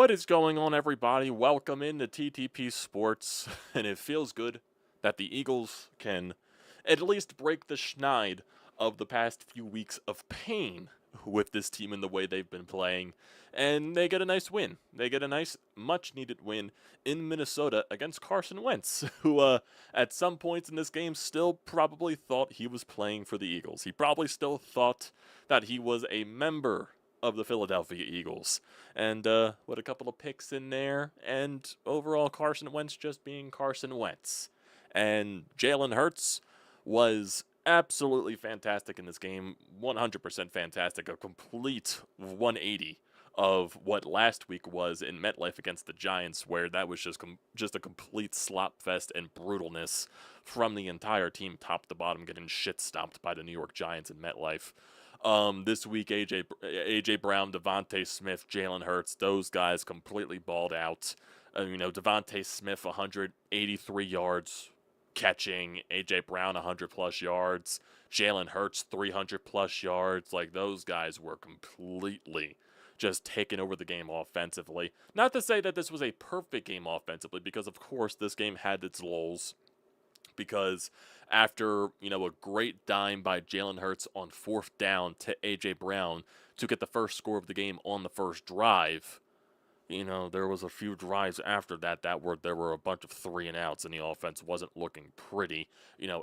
What is going on, everybody? Welcome into TTP Sports, and it feels good that the Eagles can at least break the schneid of the past few weeks of pain with this team and the way they've been playing, and they get a nice win. They get a nice, much-needed win in Minnesota against Carson Wentz, who at some points in this game still probably thought he was playing for the Eagles. He probably still thought that he was a member of the Philadelphia Eagles. And with a couple of picks in there, and overall Carson Wentz just being Carson Wentz. And Jalen Hurts was absolutely fantastic in this game, 100% fantastic, a complete 180 of what last week was in MetLife against the Giants, where that was just a complete slop fest and brutalness from the entire team, top to bottom, getting shit stomped by the New York Giants in MetLife. This week, AJ Brown, Devonta Smith, Jalen Hurts, those guys completely balled out. Devonta Smith 183 yards catching, AJ Brown 100 plus yards, Jalen Hurts 300 plus yards. Like, those guys were completely just taking over the game offensively. Not to say that this was a perfect game offensively, because of course this game had its lulls. Because after, a great dime by Jalen Hurts on 4th down to A.J. Brown to get the first score of the game on the first drive, there was a few drives after that there were a bunch of 3-and-outs, and the offense wasn't looking pretty,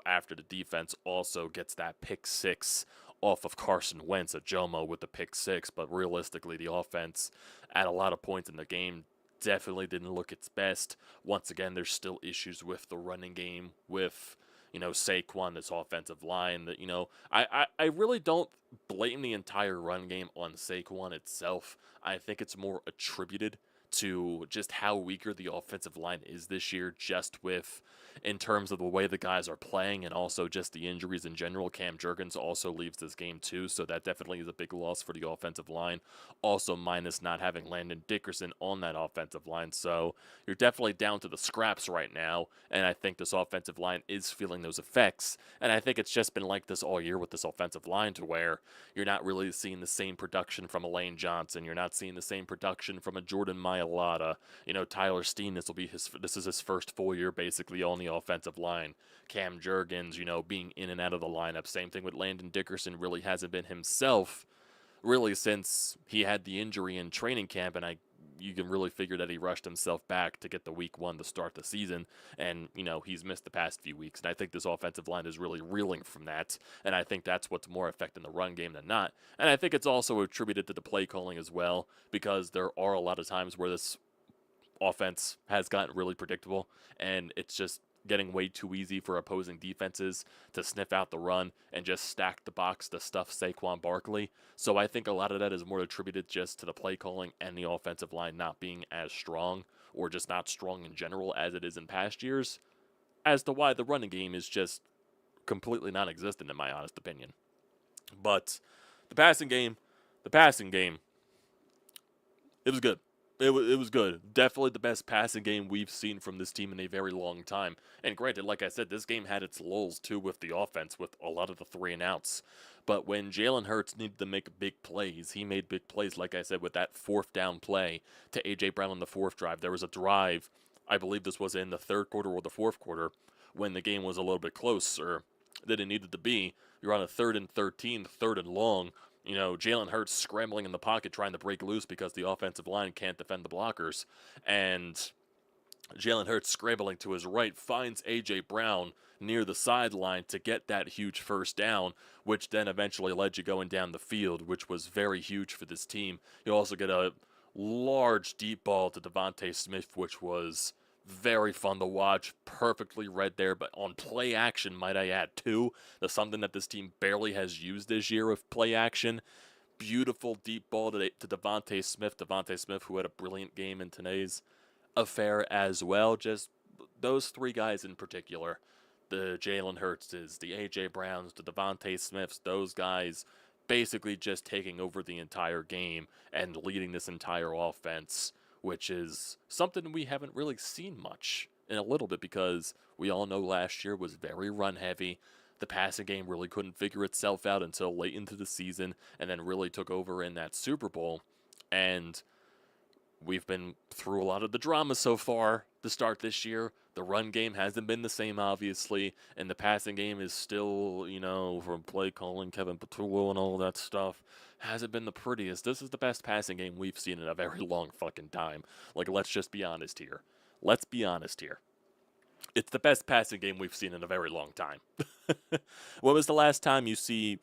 after the defense also gets that pick six off of Carson Wentz at Jomo with the pick six. But realistically, the offense at a lot of points in the game definitely didn't look its best. Once again, there's still issues with the running game, with, Saquon, this offensive line. That, I really don't blame the entire run game on Saquon itself. I think it's more attributed to just how weaker the offensive line is this year, just in terms of the way the guys are playing, and also just the injuries in general. Cam Jurgens also leaves this game too, so that definitely is a big loss for the offensive line. Also, minus not having Landon Dickerson on that offensive line, so you're definitely down to the scraps right now, and I think this offensive line is feeling those effects, and I think it's just been like this all year with this offensive line, to where you're not really seeing the same production from a Lane Johnson, you're not seeing the same production from a Jordan Mailata. Tyler Steen, this is his first full year basically on the offensive line. Cam Jurgens, being in and out of the lineup. Same thing with Landon Dickerson, really hasn't been himself really since he had the injury in training camp, and you can really figure that he rushed himself back to get the week one to start the season, and he's missed the past few weeks, and I think this offensive line is really reeling from that, and I think that's what's more affecting the run game than not. And I think it's also attributed to the play calling as well, because there are a lot of times where this offense has gotten really predictable, and it's just getting way too easy for opposing defenses to sniff out the run and just stack the box to stuff Saquon Barkley. So I think a lot of that is more attributed just to the play calling and the offensive line not being as strong, or just not strong in general as it is in past years, as to why the running game is just completely non-existent in my honest opinion. But the passing game, it was good. It was good. Definitely the best passing game we've seen from this team in a very long time. And granted, like I said, this game had its lulls too with the offense, with a lot of the 3-and-outs. But when Jalen Hurts needed to make big plays, he made big plays, like I said, with that 4th down play to A.J. Brown on the 4th drive. There was a drive, I believe this was in the 3rd quarter or the 4th quarter, when the game was a little bit closer than it needed to be. You're on a 3rd and 13, 3rd and long. Jalen Hurts scrambling in the pocket trying to break loose because the offensive line can't defend the blockers. And Jalen Hurts scrambling to his right finds A.J. Brown near the sideline to get that huge 1st down, which then eventually led you going down the field, which was very huge for this team. You also get a large deep ball to Devonta Smith, which was very fun to watch, perfectly read there, but on play action, might I add, too. That's something that this team barely has used this year of play action. Beautiful deep ball to Devonta Smith. Devonta Smith, who had a brilliant game in today's affair as well. Just those 3 guys in particular, the Jalen Hurtses, the A.J. Browns, the Devonta Smiths, those guys basically just taking over the entire game and leading this entire offense, which is something we haven't really seen much in a little bit, because we all know last year was very run-heavy. The passing game really couldn't figure itself out until late into the season, and then really took over in that Super Bowl. And we've been through a lot of the drama so far to start this year. The run game hasn't been the same, obviously, and the passing game is still, from play calling, Kevin Patullo and all that stuff, hasn't been the prettiest. This is the best passing game we've seen in a very long fucking time. Like, let's just be honest here. Let's be honest here. It's the best passing game we've seen in a very long time. When was the last time you see,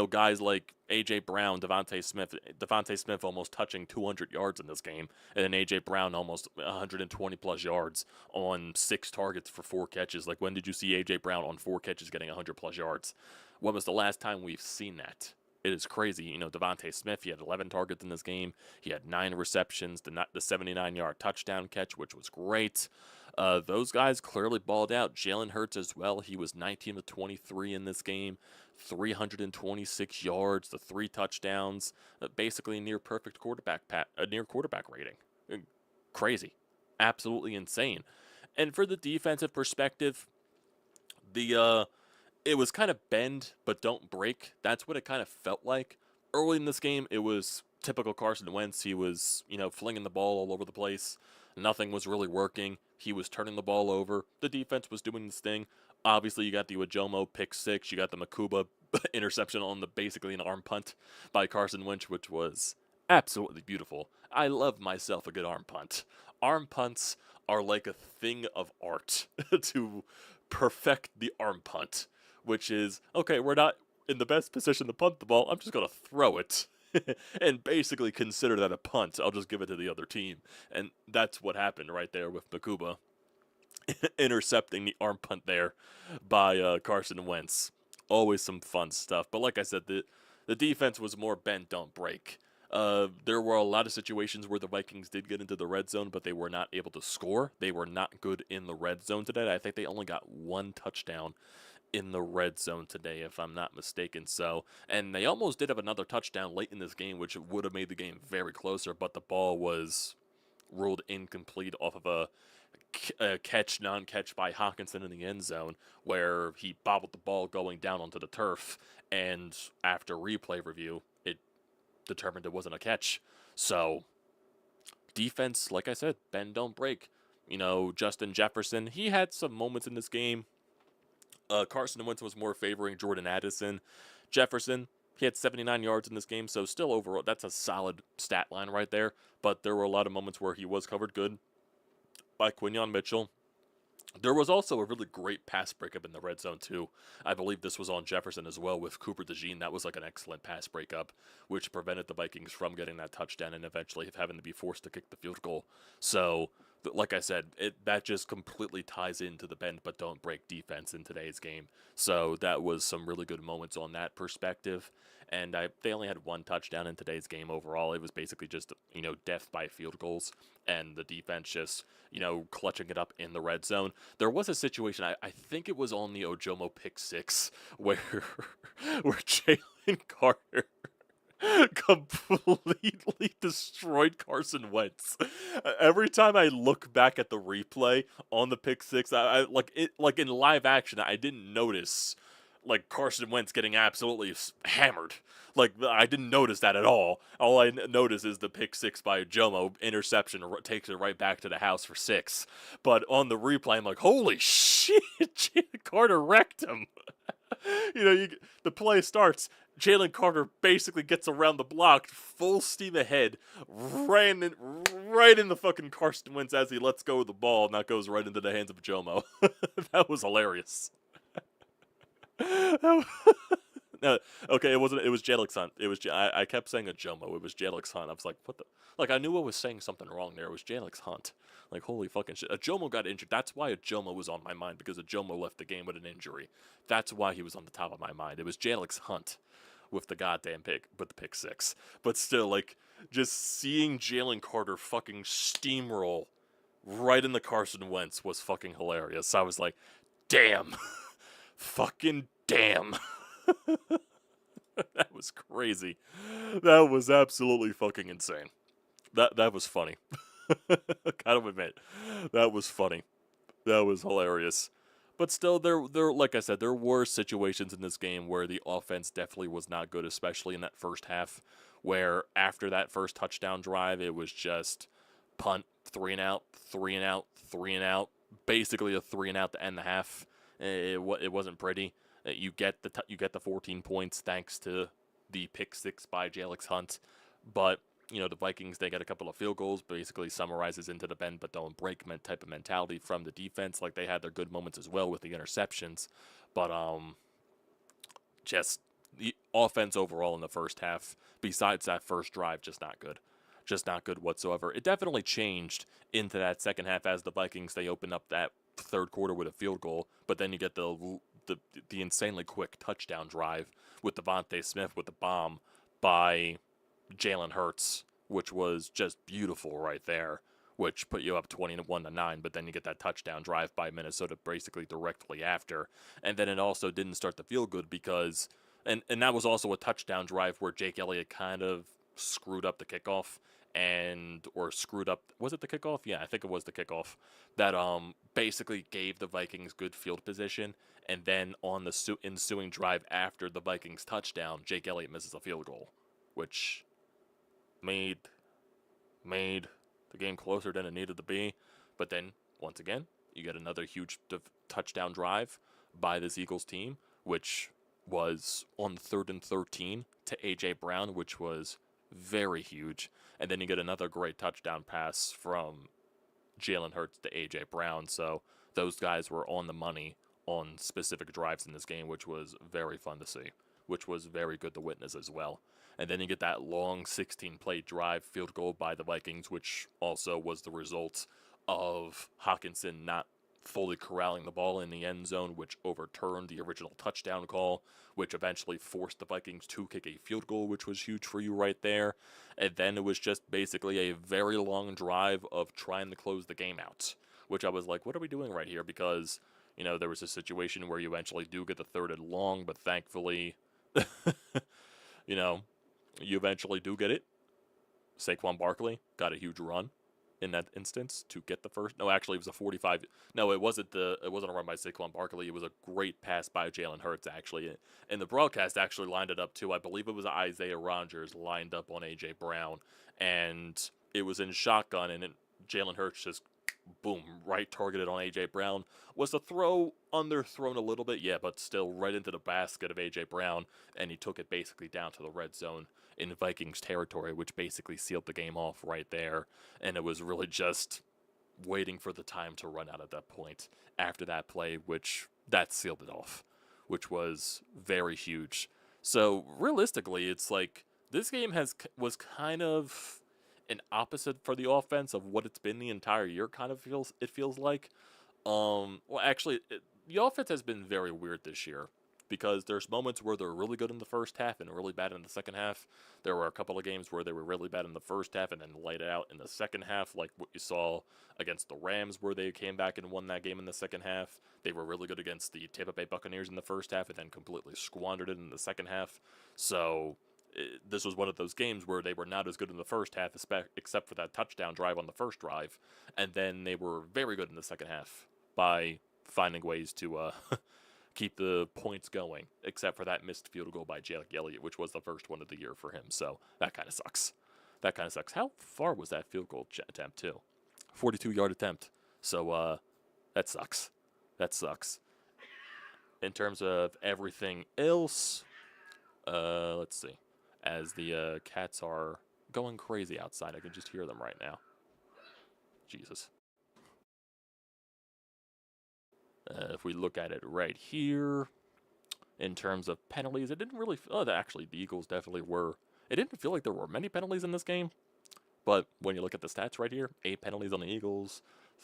guys like A.J. Brown, Devonta Smith almost touching 200 yards in this game, and then A.J. Brown almost 120-plus yards on 6 targets for 4 catches? Like, when did you see A.J. Brown on 4 catches getting 100-plus yards? When was the last time we've seen that? It is crazy. Devonta Smith, he had 11 targets in this game. He had 9 receptions, the 79-yard touchdown catch, which was great. Those guys clearly balled out. Jalen Hurts as well. He was 19 to 23 in this game, 326 yards, the 3 touchdowns, basically a near perfect quarterback rating. Crazy, absolutely insane. And for the defensive perspective, it was kind of bend but don't break. That's what it kind of felt like. Early in this game, it was typical Carson Wentz. He was, flinging the ball all over the place. Nothing was really working. He was turning the ball over. The defense was doing this thing. Obviously, you got the Ojomo pick 6. You got the Makuba interception on basically an arm punt by Carson Wentz, which was absolutely beautiful. I love myself a good arm punt. Arm punts are like a thing of art to perfect the arm punt, which is, okay, we're not in the best position to punt the ball. I'm just going to throw it. And basically consider that a punt. I'll just give it to the other team. And that's what happened right there with Makuba intercepting the arm punt there by Carson Wentz. Always some fun stuff. But like I said, the defense was more bend, don't break. There were a lot of situations where the Vikings did get into the red zone, but they were not able to score. They were not good in the red zone today. I think they only got 1 touchdown in the red zone today, if I'm not mistaken. And they almost did have another touchdown late in this game, which would have made the game very closer, but the ball was ruled incomplete off of a non-catch by Hawkinson in the end zone, where he bobbled the ball going down onto the turf, and after replay review, it determined it wasn't a catch. So, defense, like I said, bend, don't break. Justin Jefferson, he had some moments in this game. Carson Wentz was more favoring Jordan Addison. Jefferson, he had 79 yards in this game, so still overall, that's a solid stat line right there. But there were a lot of moments where he was covered good by Quinyon Mitchell. There was also a really great pass breakup in the red zone, too. I believe this was on Jefferson as well with Cooper DeJean. That was like an excellent pass breakup, which prevented the Vikings from getting that touchdown and eventually having to be forced to kick the field goal. So, like I said, that just completely ties into the bend but don't break defense in today's game. So that was some really good moments on that perspective. And they only had 1 touchdown in today's game overall. It was basically just, death by field goals. And the defense just, clutching it up in the red zone. There was a situation, I think it was on the Ojomo pick 6, where Jalen Carter completely destroyed Carson Wentz. Every time I look back at the replay on the pick 6, I like in live action, I didn't notice like Carson Wentz getting absolutely hammered. Like, I didn't notice that at all. All I notice is the pick 6 by Jomo, interception, takes it right back to the house for 6. But on the replay, I'm like, holy shit, Jalen Carter wrecked him. The play starts. Jalen Carter basically gets around the block, full steam ahead, right in the fucking Carson Wentz as he lets go of the ball, and that goes right into the hands of Jomo. That was hilarious. No, okay, it wasn't. It was Jalix Hunt. I kept saying a Jomo. It was Jalix Hunt. I was like, what the? Like, I knew I was saying something wrong there. It was Jalix Hunt. Like, holy fucking shit. Jomo got injured. That's why Jomo was on my mind, because Jomo left the game with an injury. That's why he was on the top of my mind. It was Jalix Hunt with the goddamn with the pick 6. But still, like, just seeing Jalen Carter fucking steamroll right in the Carson Wentz was fucking hilarious. I was like, damn. Fucking damn. That was crazy. That was absolutely fucking insane. That was funny. Gotta admit, that was funny. That was hilarious. But still, there, like I said, there were situations in this game where the offense definitely was not good, especially in that first half, where after that first touchdown drive, it was just punt, 3-and-out, 3-and-out, 3-and-out, basically a 3-and-out to end the half. It wasn't pretty. You get the 14 points thanks to the pick six by Jalix Hunt, but the Vikings, they get a couple of field goals, basically summarizes into the bend but don't break type of mentality from the defense. Like, they had their good moments as well with the interceptions, but just the offense overall in the first half, besides that first drive, just not good. Just not good whatsoever. It definitely changed into that second half as the Vikings, they opened up that third quarter with a field goal, but then you get the insanely quick touchdown drive with Devonta Smith with the bomb by Jalen Hurts, which was just beautiful right there, which put you up 21-9, but then you get that touchdown drive by Minnesota basically directly after. And then it also didn't start to feel good because, and that was also a touchdown drive where Jake Elliott kind of screwed up the kickoff, or screwed up, was it the kickoff? Yeah, I think it was the kickoff that basically gave the Vikings good field position, and then on the ensuing drive after the Vikings touchdown, Jake Elliott misses a field goal, which made the game closer than it needed to be. But then once again, you get another huge touchdown drive by this Eagles team, which was on 3rd and 13 to AJ Brown, which was very huge. And then you get another great touchdown pass from Jalen Hurts to AJ Brown. So those guys were on the money on specific drives in this game, which was very fun to see, which was very good to witness as well. And then you get that long 16-play drive field goal by the Vikings, which also was the result of Hawkinson not fully corralling the ball in the end zone, which overturned the original touchdown call, which eventually forced the Vikings to kick a field goal, which was huge for you right there. And then it was just basically a very long drive of trying to close the game out, which I was like, what are we doing right here? Because, there was a situation where you eventually do get the 3rd and long, but thankfully, you eventually do get it. Saquon Barkley got a huge run in that instance to get the first. No, actually, it was a 45. No, it wasn't a run by Saquon Barkley. It was a great pass by Jalen Hurts, actually. And the broadcast actually lined it up, too. I believe it was Isaiah Rodgers lined up on A.J. Brown. And it was in shotgun, and Jalen Hurts just, boom, right targeted on A.J. Brown. Was the throw underthrown a little bit? Yeah, but still right into the basket of A.J. Brown. And he took it basically down to the red zone in Vikings territory, which basically sealed the game off right there. And it was really just waiting for the time to run out at that point after that play, which that sealed it off, which was very huge. So realistically, it's like this game was kind of an opposite for the offense of what it's been the entire year. It feels like. Well, actually, the offense has been very weird this year, because there's moments where they're really good in the first half and really bad in the second half. There were a couple of games where they were really bad in the first half and then laid it out in the second half, like what you saw against the Rams, where they came back and won that game in the second half. They were really good against the Tampa Bay Buccaneers in the first half and then completely squandered it in the second half. So this was one of those games where they were not as good in the first half, except for that touchdown drive on the first drive, and then they were very good in the second half by finding ways to keep the points going, except for that missed field goal by Jake Elliott, which was the first one of the year for him. So that kind of sucks. How far was that field goal attempt, too? 42-yard attempt. So that sucks. In terms of everything else, let's see. As the cats are going crazy outside, I can just hear them right now. Jesus. If we look at it right here, in terms of penalties, it didn't really. Actually, the Eagles definitely were. It didn't feel like there were many penalties in this game, but when you look at the stats right here, 8 penalties on the Eagles,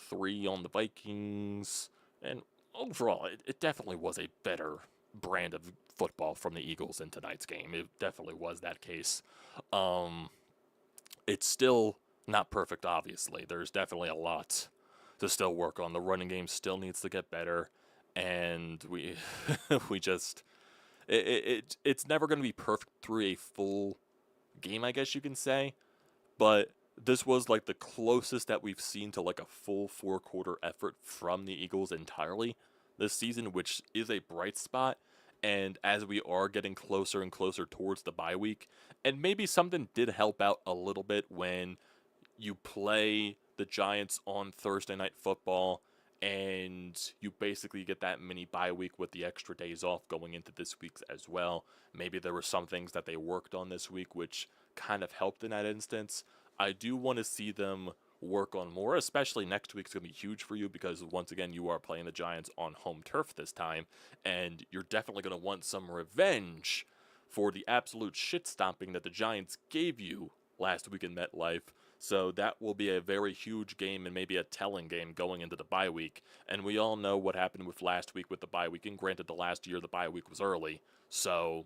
3 on the Vikings, and overall, it definitely was a better brand of football from the Eagles in tonight's game. It definitely was that case. It's still not perfect, obviously. There's definitely a lot to still work on. The running game still needs to get better, and we it's never going to be perfect through a full game, I guess you can say, but this was like the closest that we've seen to like a full 4-quarter effort from the Eagles entirely this season, which is a bright spot. And as we are getting closer and closer towards the bye week, and maybe something did help out a little bit when you play the Giants on Thursday Night Football, and you basically get that mini bye week with the extra days off going into this week's as well. Maybe there were some things that they worked on this week which kind of helped in that instance. I do want to see them work on more, especially next week's going to be huge for you because, once again, you are playing the Giants on home turf this time, and you're definitely going to want some revenge for the absolute shit stomping that the Giants gave you last week in MetLife. So that will be a very huge game and maybe a telling game going into the bye week. And we all know what happened with last week with the bye week. And granted, the last year the bye week was early, so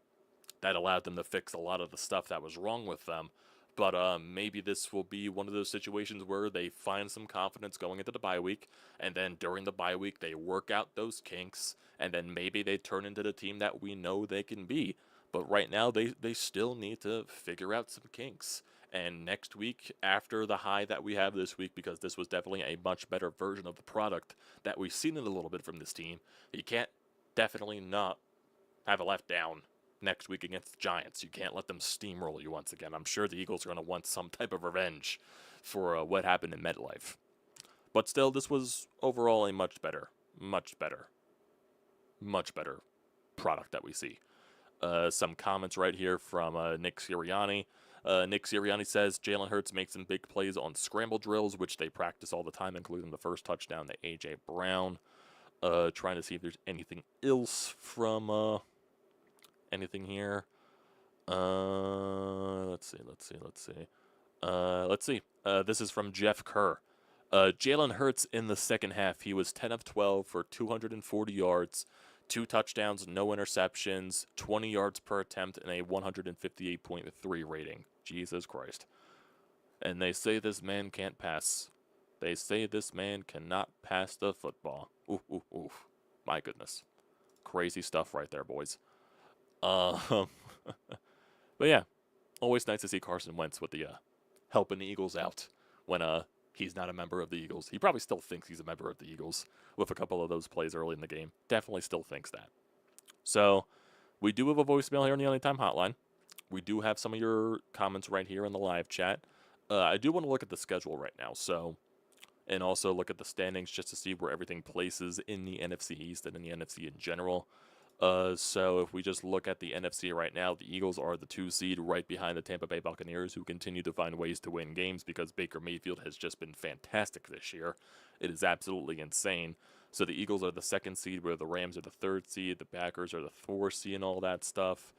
that allowed them to fix a lot of the stuff that was wrong with them. But maybe this will be one of those situations where they find some confidence going into the bye week, and then during the bye week they work out those kinks, and then maybe they turn into the team that we know they can be. But right now they still need to figure out some kinks. And next week, after the high that we have this week, because this was definitely a much better version of the product that we've seen it a little bit from this team, you can't definitely not have a left down next week against the Giants. You can't let them steamroll you once again. I'm sure the Eagles are going to want some type of revenge for what happened in MetLife. But still, this was overall a much better product that we see. Some comments right here from Nick Sirianni. Nick Sirianni says Jalen Hurts makes some big plays on scramble drills, which they practice all the time, including the first touchdown to A.J. Brown. Trying to see if there's anything else from anything here. Let's see. This is from Jeff Kerr. Jalen Hurts in the second half, he was 10 of 12 for 240 yards, 2 touchdowns, no interceptions, 20 yards per attempt, and a 158.3 rating. Jesus Christ. And they say this man can't pass. They say this man cannot pass the football. Oof, oof, oof. My goodness. Crazy stuff right there, boys. But yeah, always nice to see Carson Wentz with the helping the Eagles out when he's not a member of the Eagles. He probably still thinks he's a member of the Eagles with a couple of those plays early in the game. Definitely still thinks that. So we do have a voicemail here on the Anytime Hotline. We do have some of your comments right here in the live chat. I do want to look at the schedule right now, and also look at the standings just to see where everything places in the NFC East and in the NFC in general. So if we just look at the NFC right now, the Eagles are the 2 seed right behind the Tampa Bay Buccaneers, who continue to find ways to win games because Baker Mayfield has just been fantastic this year. It is absolutely insane. So the Eagles are the 2nd seed, where the Rams are the 3rd seed, the Packers are the 4th seed, and all that stuff.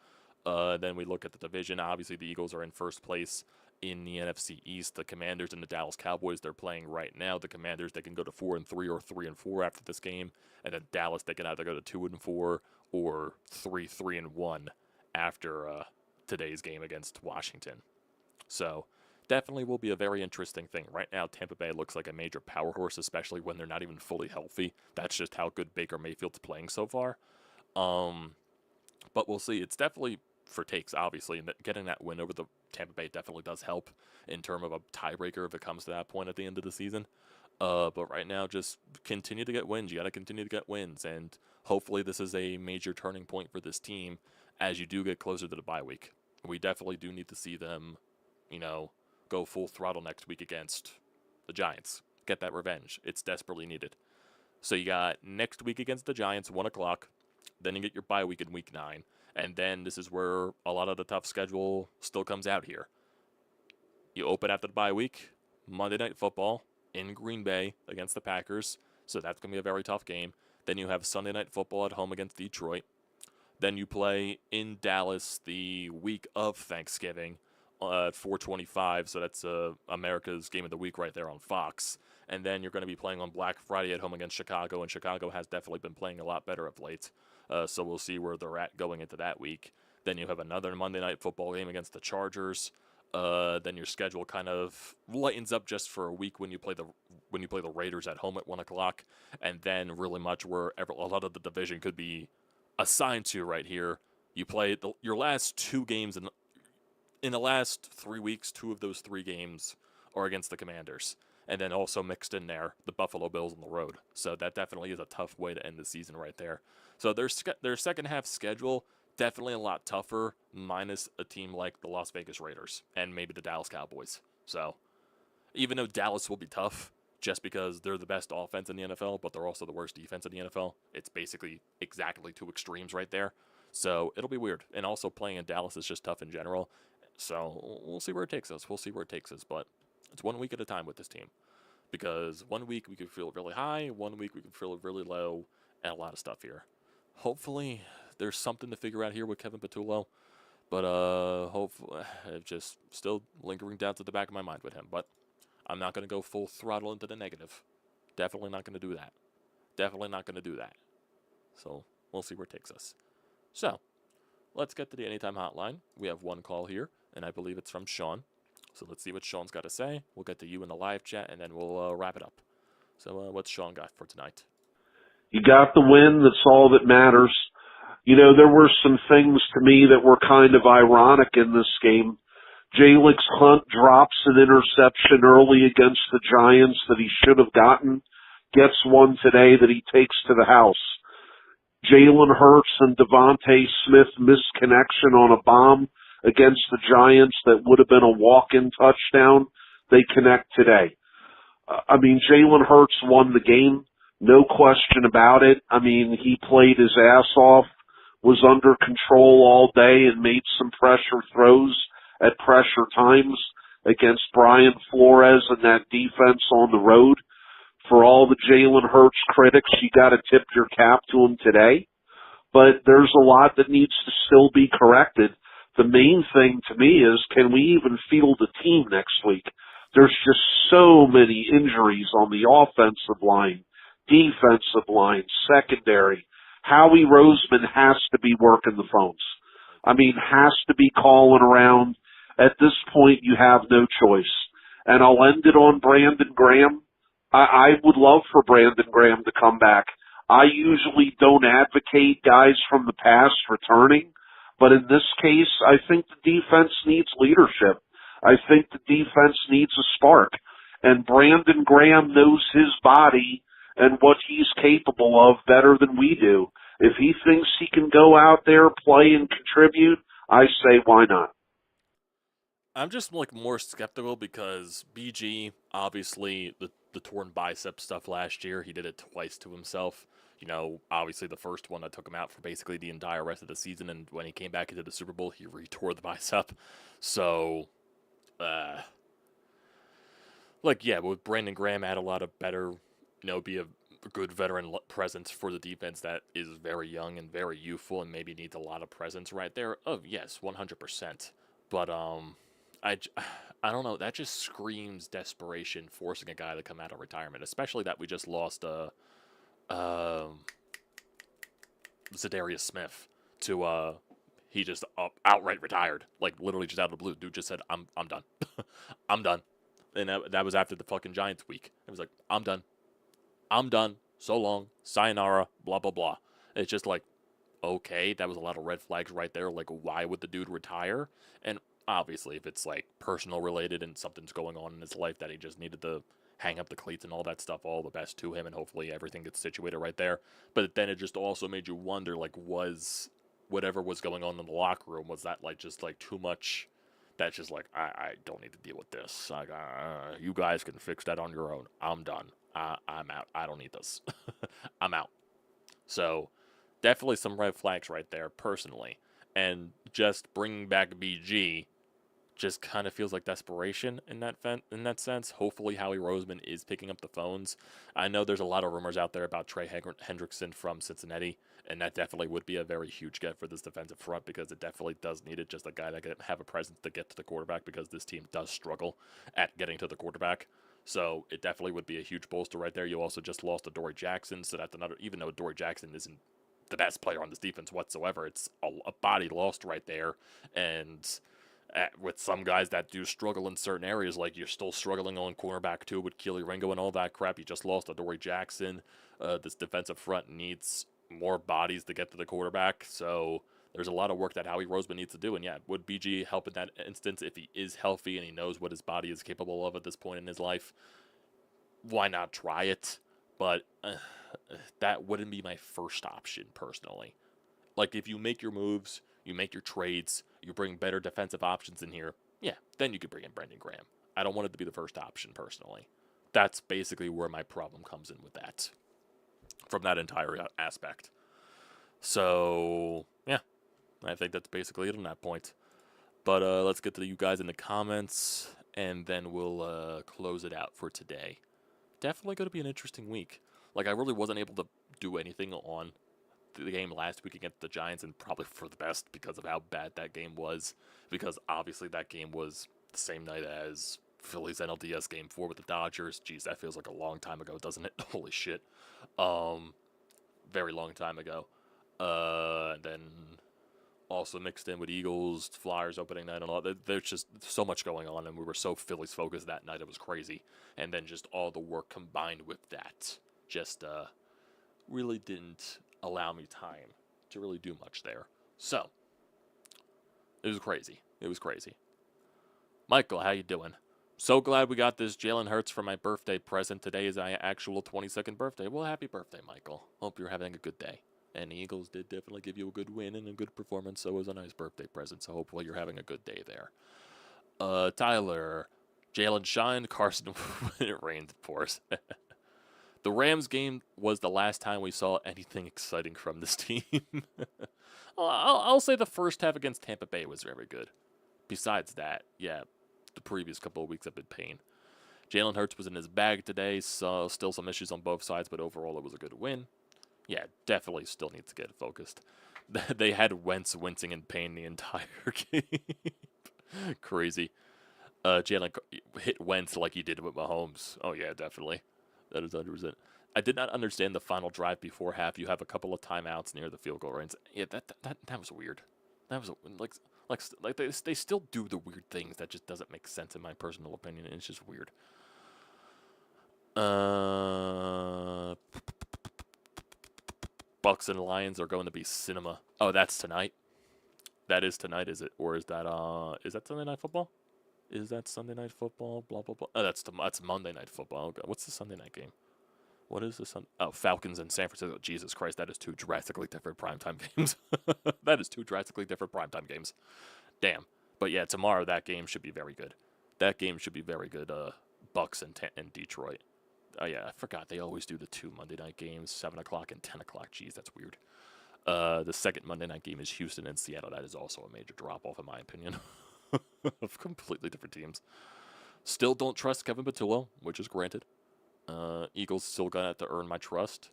Then we look at the division. Obviously, the Eagles are in first place in the NFC East. The Commanders and the Dallas Cowboys, they're playing right now. The Commanders, they can go to 4-3 or 3-4 after this game, and then Dallas, they can either go to 2-4 or 3-1 after today's game against Washington. So definitely will be a very interesting thing. Right now, Tampa Bay looks like a major power horse, especially when they're not even fully healthy. That's just how good Baker Mayfield's playing so far. But we'll see. It's definitely for takes, obviously, and getting that win over the Tampa Bay definitely does help in terms of a tiebreaker if it comes to that point at the end of the season. But right now, just continue to get wins. You got to continue to get wins, and hopefully this is a major turning point for this team as you do get closer to the bye week. We definitely do need to see them, go full throttle next week against the Giants. Get that revenge. It's desperately needed. So you got next week against the Giants, 1 o'clock. Then you get your bye week in week 9. And then this is where a lot of the tough schedule still comes out here. You open after the bye week, Monday Night Football in Green Bay against the Packers. So that's going to be a very tough game. Then you have Sunday Night Football at home against Detroit. Then you play in Dallas the week of Thanksgiving at 4:25. So that's America's Game of the Week right there on Fox. And then you're going to be playing on Black Friday at home against Chicago. And Chicago has definitely been playing a lot better of late. So we'll see where they're at going into that week. Then you have another Monday Night Football game against the Chargers. Then your schedule kind of lightens up just for a week when you play the Raiders at home at 1 o'clock, and then really much where a lot of the division could be assigned to right here. You play your last 2 games in the last 3 weeks. 2 of those 3 games are against the Commanders, and then also mixed in there the Buffalo Bills on the road. So that definitely is a tough way to end the season right there. So their second half schedule, definitely a lot tougher, minus a team like the Las Vegas Raiders and maybe the Dallas Cowboys. So, even though Dallas will be tough, just because they're the best offense in the NFL, but they're also the worst defense in the NFL. It's basically exactly two extremes right there. So it'll be weird. And also playing in Dallas is just tough in general. So we'll see where it takes us. But it's 1 week at a time with this team. Because 1 week we could feel really high, 1 week we could feel really low, and a lot of stuff here. Hopefully there's something to figure out here with Kevin Patullo. But hopefully, just still lingering doubts at the back of my mind with him. But I'm not going to go full throttle into the negative. Definitely not going to do that. So we'll see where it takes us. So let's get to the Anytime Hotline. We have one call here, and I believe it's from Sean. So let's see what Sean's got to say. We'll get to you in the live chat, and then we'll wrap it up. So what's Sean got for tonight? You got the win. That's all that matters. You know, there were some things to me that were kind of ironic in this game. Jalen Hunt drops an interception early against the Giants that he should have gotten, gets one today that he takes to the house. Jalen Hurts and Devonta Smith missed connection on a bomb against the Giants that would have been a walk-in touchdown. They connect today. Jalen Hurts won the game, no question about it. He played his ass off, was under control all day, and made some pressure throws at pressure times against Brian Flores and that defense on the road. For all the Jalen Hurts critics, you got to tip your cap to him today. But there's a lot that needs to still be corrected. The main thing to me is, can we even field a team next week? There's just so many injuries on the offensive line, defensive line, secondary. Howie Roseman has to be working the phones. Has to be calling around. At this point, you have no choice. And I'll end it on Brandon Graham. I would love for Brandon Graham to come back. I usually don't advocate guys from the past returning, but in this case, I think the defense needs leadership. I think the defense needs a spark. And Brandon Graham knows his body and what he's capable of better than we do. If he thinks he can go out there, play, and contribute, I say why not? I'm just more skeptical because BG, obviously, the torn bicep stuff last year, he did it twice to himself. Obviously the first one that took him out for basically the entire rest of the season, and when he came back into the Super Bowl, he retore the bicep. So, with Brandon Graham, add a lot of better, be a good veteran presence for the defense that is very young and very youthful and maybe needs a lot of presence right there. Oh, yes, 100%. But, I don't know. That just screams desperation, forcing a guy to come out of retirement, especially that we just lost Zadarius Smith to he just outright retired, literally just out of the blue. Dude just said, "I'm done, I'm done," and that was after the fucking Giants week. It was like, "I'm done, so long, sayonara, blah blah blah." It's just okay, that was a lot of red flags right there. Why would the dude retire? And obviously, if it's personal related and something's going on in his life that he just needed to hang up the cleats and all that stuff, all the best to him, and hopefully everything gets situated right there. But then it just also made you wonder, was whatever was going on in the locker room, was that just too much? That's just I don't need to deal with this. You guys can fix that on your own. I'm done. I'm out. I don't need this. I'm out. So definitely some red flags right there, personally. And just bringing back BG just kind of feels like desperation in that sense. Hopefully Howie Roseman is picking up the phones. I know there's a lot of rumors out there about Trey Hendrickson from Cincinnati, and that definitely would be a very huge get for this defensive front because it definitely does need it, just a guy that can have a presence to get to the quarterback because this team does struggle at getting to the quarterback. So it definitely would be a huge bolster right there. You also just lost to Dory Jackson, so that's another, even though Dory Jackson isn't the best player on this defense whatsoever, it's a body lost right there. And with some guys that do struggle in certain areas, you're still struggling on cornerback too with Keely Ringo and all that crap. You just lost to Dory Jackson. This defensive front needs more bodies to get to the quarterback. So there's a lot of work that Howie Roseman needs to do. And yeah, would BG help in that instance if he is healthy and he knows what his body is capable of at this point in his life? Why not try it? But that wouldn't be my first option personally. If you make your moves, you make your trades, you bring better defensive options in here, yeah, then you could bring in Brandon Graham. I don't want it to be the first option, personally. That's basically where my problem comes in with that, from that entire aspect. So, yeah, I think that's basically it on that point. But let's get to you guys in the comments, and then we'll close it out for today. Definitely going to be an interesting week. Like, I really wasn't able to do anything on the game last week against the Giants, and probably for the best because of how bad that game was. Because obviously that game was the same night as Phillies NLDS Game 4 with the Dodgers. Jeez, that feels like a long time ago, doesn't it? Holy shit. Very long time ago. And then also mixed in with Eagles, Flyers opening night, and all that. There's just so much going on, and we were so Phillies focused that night, it was crazy. And then just all the work combined with that just really didn't allow me time to really do much there. So, it was crazy. It was crazy. Michael, how you doing? So glad we got this Jalen Hurts for my birthday present. Today is my actual 22nd birthday. Well, happy birthday, Michael. Hope you're having a good day. And the Eagles did definitely give you a good win and a good performance, so it was a nice birthday present. So hopefully you're having a good day there. Tyler, Jalen shined, Carson, when it rained, of course. The Rams game was the last time we saw anything exciting from this team. I'll say the first half against Tampa Bay was very good. Besides that, yeah, the previous couple of weeks have been pain. Jalen Hurts was in his bag today, so still some issues on both sides, but overall it was a good win. Yeah, definitely still needs to get focused. They had Wentz wincing in pain the entire game. Crazy. Jalen hit Wentz like he did with Mahomes. Oh, yeah, definitely. That is 100%. I did not understand the final drive before half. You have a couple of timeouts near the field goal range. Yeah, that was weird. That was like they still do the weird things that just doesn't make sense in my personal opinion. It's just weird. Bucks and Lions are going to be cinema. Oh, that's tonight. That is tonight, is it? Or is that Sunday Night Football? Is that Sunday Night Football? Blah blah blah. Oh, that's Monday Night Football. Okay. What's the Sunday night game? What is this? Oh, Falcons and San Francisco. Jesus Christ, that is two drastically different primetime games. That is two drastically different primetime games. Damn. But yeah, tomorrow that game should be very good. That game should be very good. Bucks and Detroit. Oh yeah, I forgot they always do the two Monday night games, 7 o'clock and 10 o'clock. Jeez, that's weird. The second Monday night game is Houston and Seattle. That is also a major drop off in my opinion. Of completely different teams. Still don't trust Kevin Patullo, which is granted. Eagles still gonna have to earn my trust.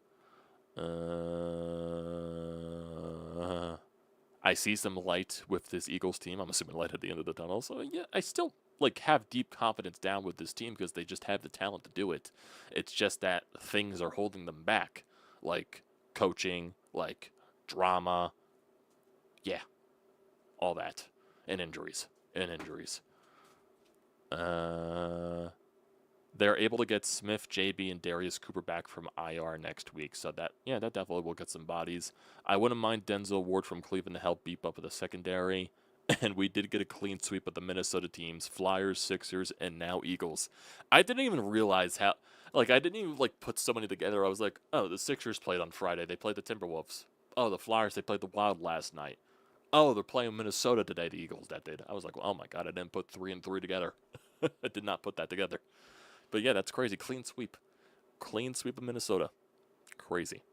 I see some light with this Eagles team. I'm assuming light at the end of the tunnel. So yeah, I still have deep confidence down with this team because they just have the talent to do it. It's just that things are holding them back, like coaching, like drama, yeah, all that, and injuries. They're able to get Smith, JB, and Darius Cooper back from IR next week, so that definitely will get some bodies. I wouldn't mind Denzel Ward from Cleveland to help beef up with the secondary, and we did get a clean sweep of the Minnesota teams, Flyers, Sixers, and now Eagles. I didn't even realize how, I didn't even, put so many together. I was like, oh, the Sixers played on Friday. They played the Timberwolves. Oh, the Flyers, they played the Wild last night. Oh, they're playing Minnesota today, the Eagles, that did. I was like, well, oh my God, I didn't put 3 and 3 together. I did not put that together. But yeah, that's crazy. Clean sweep. Clean sweep of Minnesota. Crazy.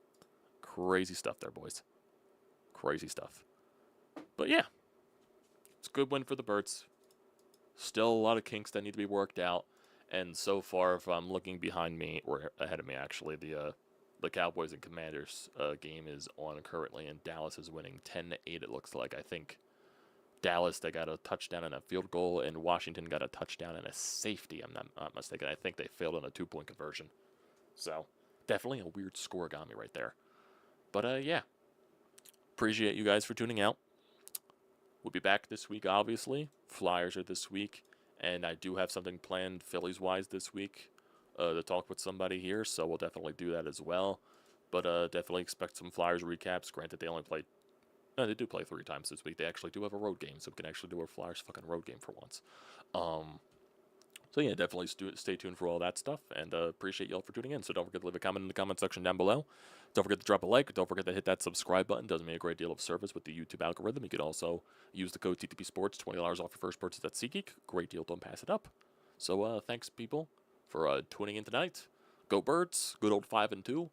Crazy stuff there, boys. Crazy stuff. But yeah, it's a good win for the Birds. Still a lot of kinks that need to be worked out. And so far, if I'm looking behind me, or ahead of me actually, the Cowboys and Commanders game is on currently, and Dallas is winning 10-8, it looks like. I think Dallas, they got a touchdown and a field goal, and Washington got a touchdown and a safety. I'm not mistaken. I think they failed on a 2-point conversion. So, definitely a weird scoregami right there. But, yeah. Appreciate you guys for tuning out. We'll be back this week, obviously. Flyers are this week. And I do have something planned Phillies-wise this week to talk with somebody here, so we'll definitely do that as well. But definitely expect some Flyers recaps. Granted, they only played... No, they do play 3 times this week. They actually do have a road game, so we can actually do a Flyers fucking road game for once. So yeah, definitely stay tuned for all that stuff, and appreciate y'all for tuning in. So don't forget to leave a comment in the comment section down below. Don't forget to drop a like. Don't forget to hit that subscribe button. Does me a great deal of service with the YouTube algorithm. You can also use the code TTPSPORTS, $20 off your first purchase at SEATGEEK. Great deal. Don't pass it up. So thanks, people, for tuning in tonight. Go Birds, good old 5-2.